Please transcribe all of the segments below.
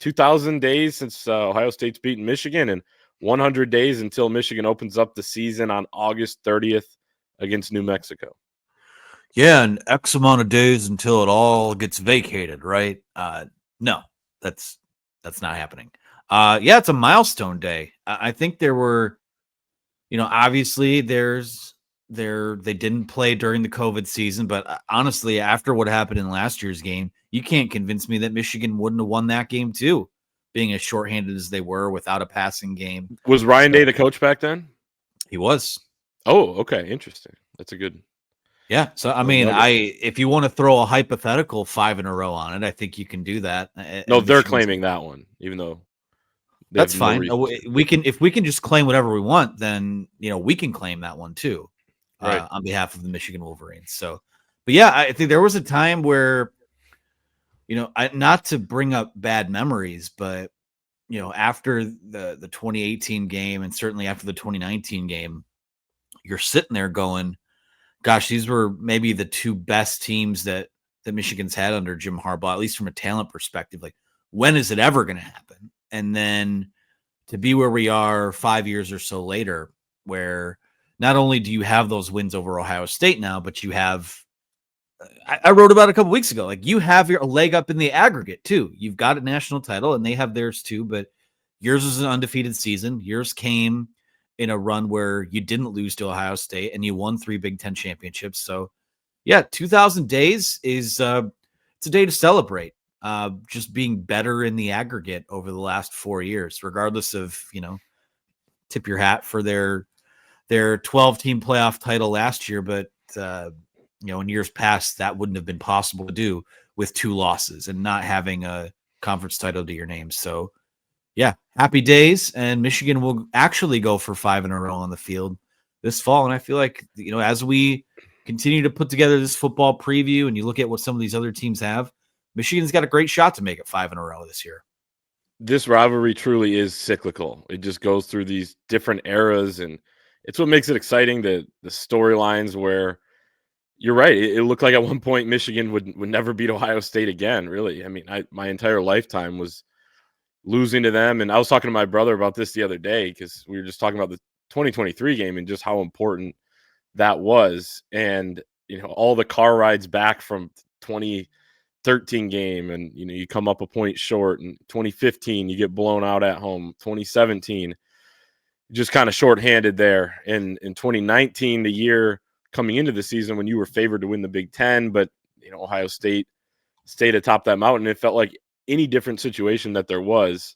2,000 days since Ohio State's beaten Michigan, and 100 days until Michigan opens up the season on August 30th against New Mexico. Yeah, and X amount of days until it all gets vacated, right? No, that's not happening. Yeah, it's a milestone day. I think there were, obviously they didn't play during the COVID season, but honestly, after what happened in last year's game, you can't convince me that Michigan wouldn't have won that game too, being as shorthanded as they were without a passing game. Was Ryan Day the coach back then? He was. Oh, okay, interesting. That's a good. Yeah. So, I mean, if you want to throw a hypothetical 5 in a row on it, I think you can do that. No, they're claiming that one, even though that's fine. We can, if we can just claim whatever we want, then, we can claim that one too, right, on behalf of the Michigan Wolverines. So, but yeah, I think there was a time where, not to bring up bad memories, but, after the 2018 game and certainly after the 2019 game, you're sitting there going, gosh, these were maybe the two best teams that Michigan's had under Jim Harbaugh, at least from a talent perspective. Like, when is it ever going to happen? And then to be where we are 5 years or so later, where not only do you have those wins over Ohio State now, but you have, I wrote about it a couple weeks ago, like you have your leg up in the aggregate too. You've got a national title and they have theirs too, but yours is an undefeated season. Yours came in a run where you didn't lose to Ohio State and you won 3 Big Ten championships. So yeah, 2,000 days is it's a day to celebrate. Just being better in the aggregate over the last 4 years, regardless of, tip your hat for their 12-team playoff title last year. But, in years past, that wouldn't have been possible to do with 2 losses and not having a conference title to your name. So, yeah, happy days. And Michigan will actually go for 5 in a row on the field this fall. And I feel like, as we continue to put together this football preview and you look at what some of these other teams have, Michigan's got a great shot to make it 5 in a row this year. This rivalry truly is cyclical. It just goes through these different eras, and it's what makes it exciting. The storylines where you're right. It looked like at one point Michigan would never beat Ohio State again. Really, I mean, my entire lifetime was losing to them. And I was talking to my brother about this the other day because we were just talking about the 2023 game and just how important that was. And all the car rides back from 2013 game, and you come up a point short. In 2015 you get blown out at home. 2017 just kind of shorthanded there. And in 2019, the year coming into the season when you were favored to win the Big Ten, but Ohio State stayed atop that mountain. It felt like any different situation that there was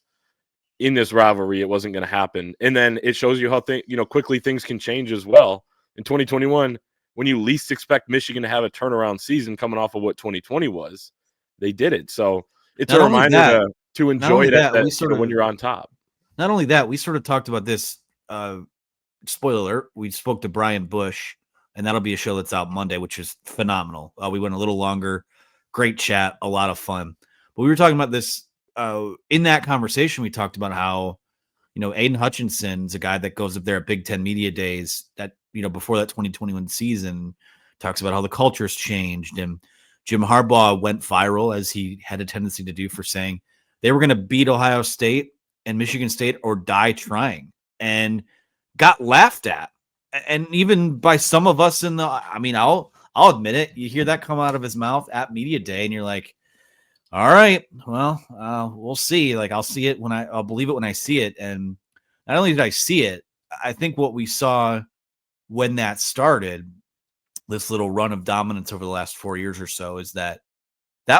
in this rivalry, it wasn't going to happen. And then it shows you how quickly things can change as well. In 2021, when you least expect Michigan to have a turnaround season coming off of what 2020 was, they did it. So it's a reminder to enjoy that when you're on top. Not only that, we sort of talked about this. Spoiler alert, we spoke to Brian Bush, and that'll be a show that's out Monday, which is phenomenal. We went a little longer. Great chat, a lot of fun. But we were talking about this in that conversation. We talked about how, Aiden Hutchinson's a guy that goes up there at Big Ten Media Days that, before that 2021 season, talks about how the culture's changed. And Jim Harbaugh went viral, as he had a tendency to do, for saying they were going to beat Ohio State and Michigan State or die trying, and got laughed at. And even by some of us I'll admit it. You hear that come out of his mouth at Media Day and you're like, all right, well, we'll see. Like, I'll believe it when I see it. And not only did I see it, I think what we saw when that started, this little run of dominance over the last 4 years or so, is that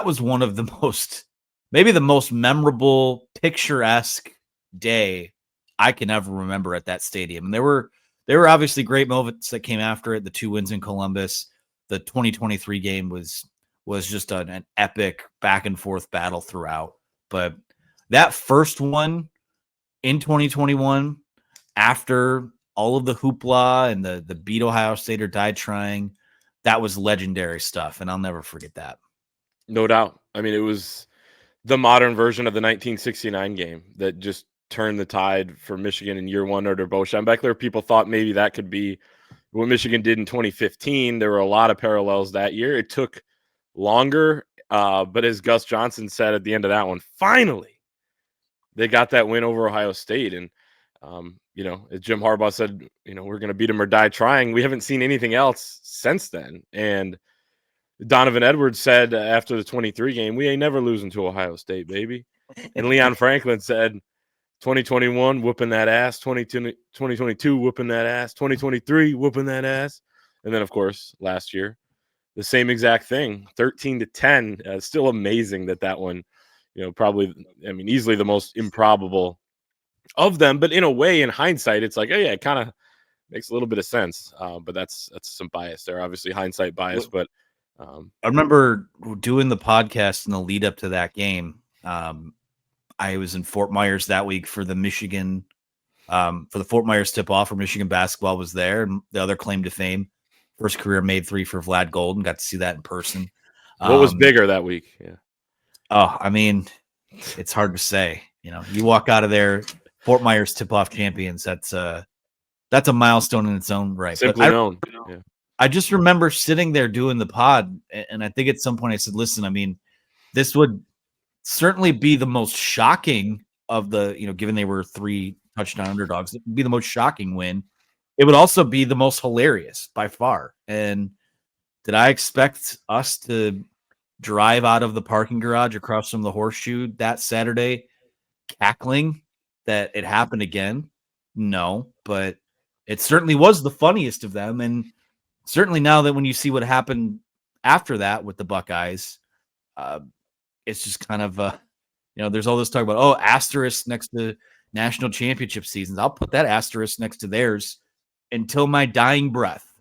was one of the maybe the most memorable, picturesque day I can ever remember at that stadium. And there were obviously great moments that came after it. The 2 wins in Columbus, the 2023 game was just an epic back and forth battle throughout. But that first one in 2021, after all of the hoopla and the beat Ohio State or die trying, that was legendary stuff. And I'll never forget that. No doubt. I mean, it was the modern version of the 1969 game that just turned the tide for Michigan in year one under Bo Schembechler. People thought maybe that could be what Michigan did in 2015. There were a lot of parallels that year. It took longer, but as Gus Johnson said at the end of that one, finally, they got that win over Ohio State. And, as Jim Harbaugh said, we're going to beat them or die trying. We haven't seen anything else since then. And Donovan Edwards said after the 23 game, we ain't never losing to Ohio State, baby. And Leon Franklin said, 2021 whooping that ass, 2022 whooping that ass, 2023 whooping that ass. And then, of course, last year, the same exact thing, 13-10. Still amazing that one, probably, easily the most improbable of them. But in a way, in hindsight, it's like, oh, yeah, it kind of makes a little bit of sense. But that's some bias there, obviously hindsight bias. But I remember doing the podcast in the lead up to that game. I was in Fort Myers that week for the Michigan, for the Fort Myers tip-off, where Michigan basketball was there. And the other claim to fame, first career made three for Vlad Golden. Got to see that in person. What was bigger that week? Yeah. Oh, it's hard to say. You walk out of there, Fort Myers tip-off champions. That's a milestone in its own right. Simply known. Yeah. I just remember sitting there doing the pod, and I think at some point I said, listen, this would certainly be the most shocking of the, given they were 3 touchdown underdogs, it would be the most shocking win. It would also be the most hilarious by far. And did I expect us to drive out of the parking garage across from the Horseshoe that Saturday cackling that it happened again? No, but it certainly was the funniest of them. And certainly now that when you see what happened after that with the Buckeyes, it's just kind of, there's all this talk about, asterisk next to national championship seasons. I'll put that asterisk next to theirs until my dying breath.